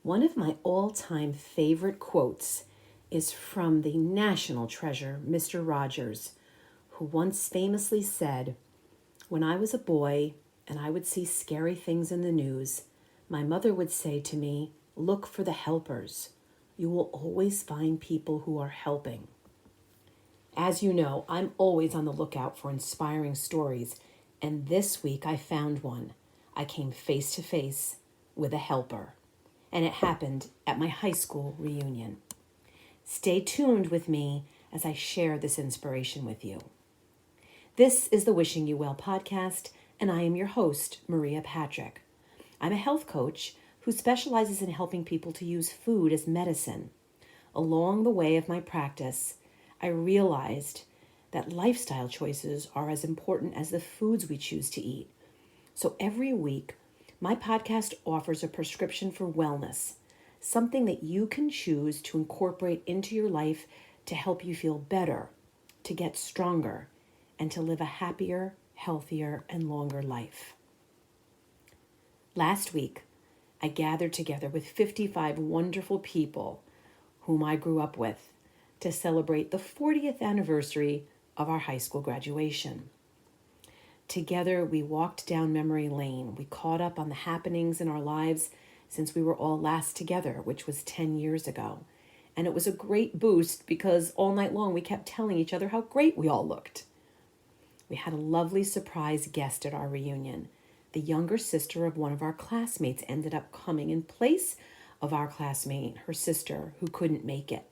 One of my all-time favorite quotes is from the national treasure, Mr. Rogers, who once famously said, "When I was a boy and I would see scary things in the news, my mother would say to me, 'Look for the helpers. You will always find people who are helping.'" As you know, I'm always on the lookout for inspiring stories, and this week I found one. I came face to face with a helper, and it happened at my high school reunion. Stay tuned with me as I share this inspiration with you. This is the Wishing You Well podcast, and I am your host, Maria Patrick. I'm a health coach who specializes in helping people to use food as medicine. Along the way of my practice, I realized that lifestyle choices are as important as the foods we choose to eat. So every week, my podcast offers a prescription for wellness, something that you can choose to incorporate into your life to help you feel better, to get stronger, and to live a happier, healthier, and longer life. Last week, I gathered together with 55 wonderful people whom I grew up with to celebrate the 40th anniversary of our high school graduation. Together, we walked down memory lane. We caught up on the happenings in our lives since we were all last together, which was 10 years ago. And it was a great boost because all night long we kept telling each other how great we all looked. We had a lovely surprise guest at our reunion. The younger sister of one of our classmates ended up coming in place of our classmate, her sister, who couldn't make it.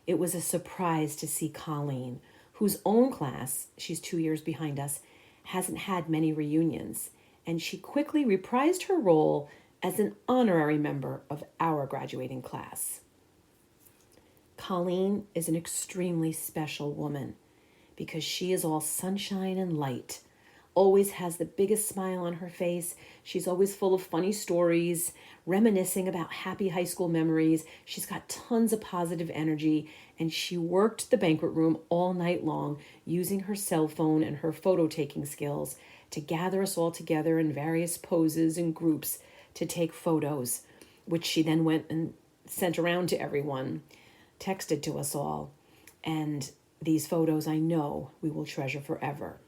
It was a surprise to see Colleen, whose own class, she's 2 years behind us, hasn't had many reunions, and she quickly reprised her role as an honorary member of our graduating class. Colleen is an extremely special woman because she is all sunshine and light, always has the biggest smile on her face. She's always full of funny stories, reminiscing about happy high school memories. She's got tons of positive energy, and she worked the banquet room all night long using her cell phone and her photo-taking skills to gather us all together in various poses and groups to take photos, which she then went and sent around to everyone, texted to us all. And these photos I know we will treasure forever.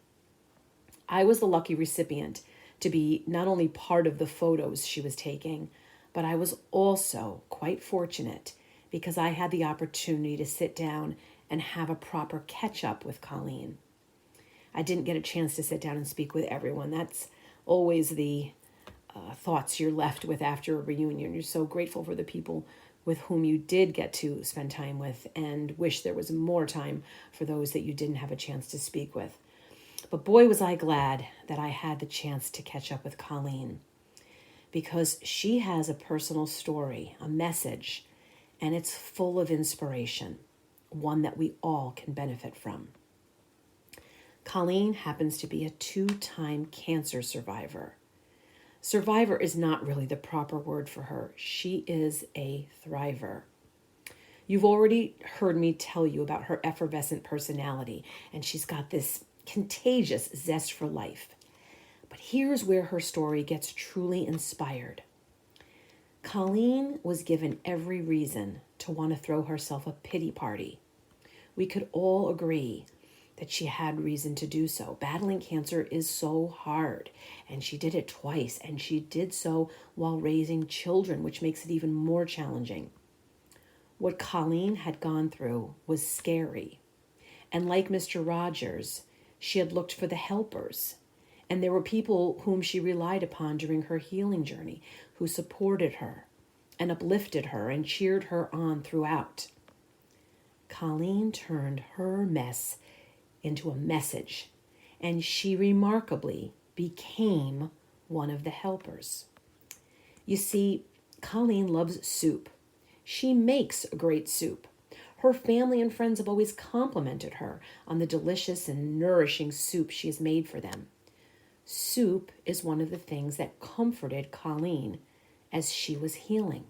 I was the lucky recipient to be not only part of the photos she was taking, but I was also quite fortunate because I had the opportunity to sit down and have a proper catch-up with Colleen. I didn't get a chance to sit down and speak with everyone. That's always the thoughts you're left with after a reunion. You're so grateful for the people with whom you did get to spend time with and wish there was more time for those that you didn't have a chance to speak with. But boy, was I glad that I had the chance to catch up with Colleen because she has a personal story, a message, and it's full of inspiration, one that we all can benefit from. Colleen happens to be a 2-time cancer survivor. Survivor is not really the proper word for her. She is a thriver. You've already heard me tell you about her effervescent personality, and she's got this contagious zest for life. But here's where her story gets truly inspired. Colleen was given every reason to want to throw herself a pity party. We could all agree that she had reason to do so. Battling cancer is so hard, and she did it twice, and she did so while raising children, which makes it even more challenging. What Colleen had gone through was scary, and like Mr. Rogers, she had looked for the helpers, and there were people whom she relied upon during her healing journey who supported her and uplifted her and cheered her on throughout. Colleen turned her mess into a message, and she remarkably became one of the helpers. You see, Colleen loves soup. She makes a great soup. Her family and friends have always complimented her on the delicious and nourishing soup she has made for them. Soup is one of the things that comforted Colleen as she was healing.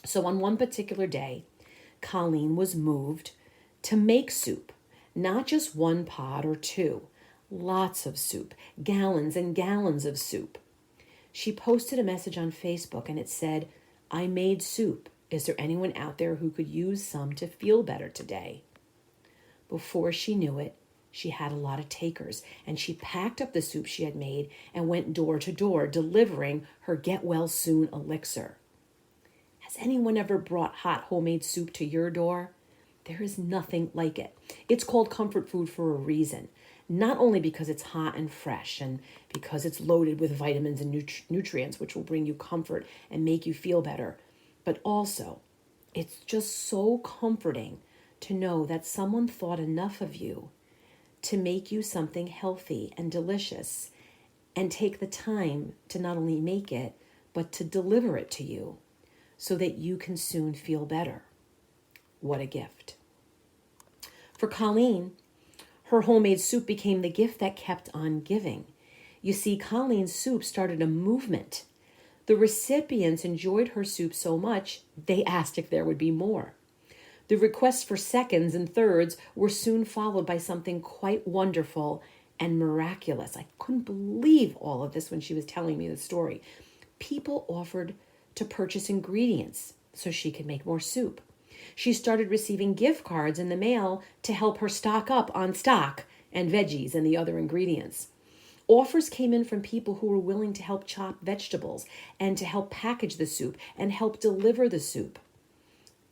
So on one particular day, Colleen was moved to make soup, not just one pot or two, lots of soup, gallons and gallons of soup. She posted a message on Facebook and it said, I made soup. Is there anyone out there who could use some to feel better today? Before she knew it, she had a lot of takers, and she packed up the soup she had made and went door to door, delivering her get well soon elixir. Has anyone ever brought hot homemade soup to your door? There is nothing like it. It's called comfort food for a reason. Not only because it's hot and fresh and because it's loaded with vitamins and nutrients, which will bring you comfort and make you feel better, but also it's just so comforting to know that someone thought enough of you to make you something healthy and delicious and take the time to not only make it, but to deliver it to you so that you can soon feel better. What a gift. For Colleen, her homemade soup became the gift that kept on giving. You see, Colleen's soup started a movement. The recipients enjoyed her soup so much, they asked if there would be more. The requests for seconds and thirds were soon followed by something quite wonderful and miraculous. I couldn't believe all of this when she was telling me the story. People offered to purchase ingredients so she could make more soup. She started receiving gift cards in the mail to help her stock up on stock and veggies and the other ingredients. Offers came in from people who were willing to help chop vegetables and to help package the soup and help deliver the soup.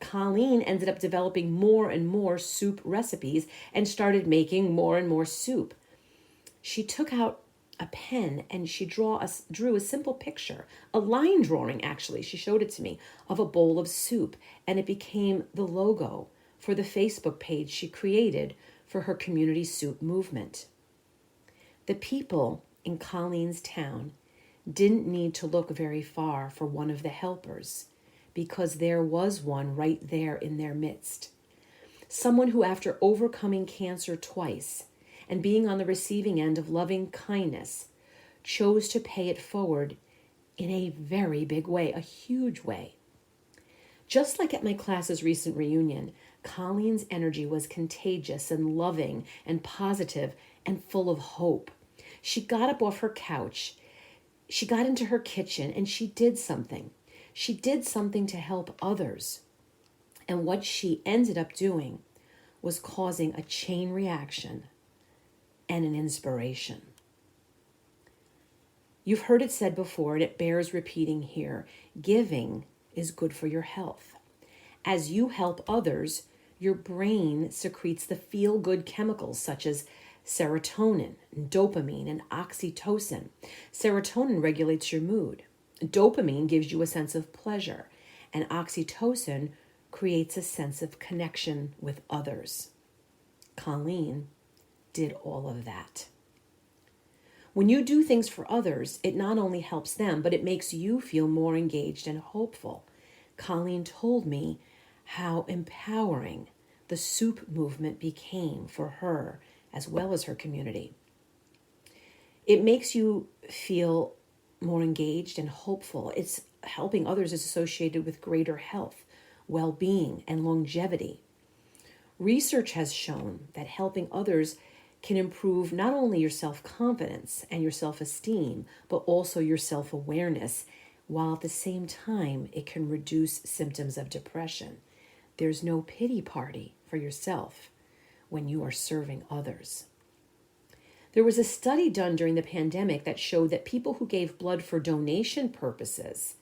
Colleen ended up developing more and more soup recipes and started making more and more soup. She took out a pen and she drew a simple picture, a line drawing actually, she showed it to me, of a bowl of soup, and it became the logo for the Facebook page she created for her community soup movement. The people in Colleen's town didn't need to look very far for one of the helpers, because there was one right there in their midst. Someone who, after overcoming cancer twice and being on the receiving end of loving kindness, chose to pay it forward in a very big way, a huge way. Just like at my class's recent reunion, Colleen's energy was contagious and loving and positive and full of hope. She got up off her couch, she got into her kitchen, and she did something. She did something to help others. And what she ended up doing was causing a chain reaction and an inspiration. You've heard it said before, and it bears repeating here. Giving is good for your health. As you help others, your brain secretes the feel-good chemicals such as serotonin, dopamine, and oxytocin. Serotonin regulates your mood. Dopamine gives you a sense of pleasure, and oxytocin creates a sense of connection with others. Colleen did all of that. When you do things for others, it not only helps them, but it makes you feel more engaged and hopeful. Colleen told me how empowering the soup movement became for her as well as her community. It makes you feel more engaged and hopeful. It's helping others is associated with greater health, well-being, and longevity. Research has shown that helping others can improve not only your self-confidence and your self-esteem, but also your self-awareness, while at the same time it can reduce symptoms of depression. There's no pity party for yourself when you are serving others. There was a study done during the pandemic that showed that people who gave blood for donation purposes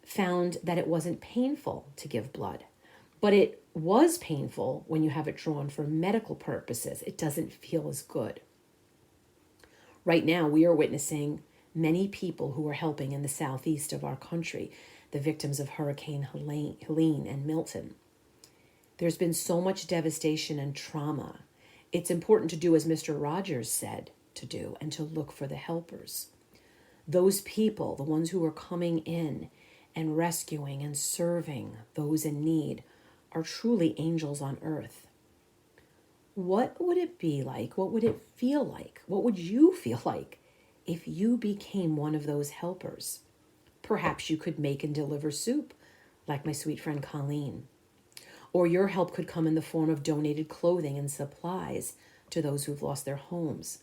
found that it wasn't painful to give blood, but it was painful when you have it drawn for medical purposes. It doesn't feel as good. Right now, we are witnessing many people who are helping in the southeast of our country, the victims of Hurricane Helene and Milton. There's been so much devastation and trauma. It's important to do as Mr. Rogers said to do and to look for the helpers. Those people, the ones who are coming in and rescuing and serving those in need, are truly angels on earth. What would it be like? What would it feel like? What would you feel like if you became one of those helpers? Perhaps you could make and deliver soup, like my sweet friend Colleen. Or your help could come in the form of donated clothing and supplies to those who've lost their homes.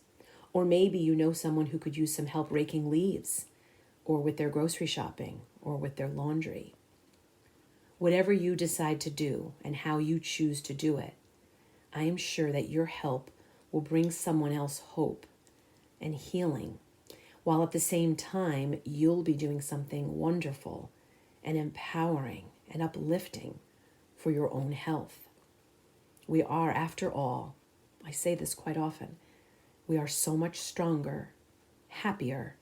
Or maybe you know someone who could use some help raking leaves, or with their grocery shopping, or with their laundry. Whatever you decide to do and how you choose to do it, I am sure that your help will bring someone else hope and healing, while at the same time you'll be doing something wonderful and empowering and uplifting for your own health. We are, after all, I say this quite often, we are so much stronger, happier,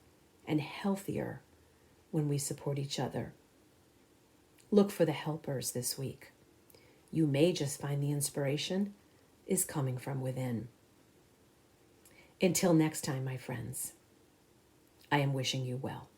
and healthier when we support each other. Look for the helpers this week. You may just find the inspiration is coming from within. Until next time, my friends, I am wishing you well.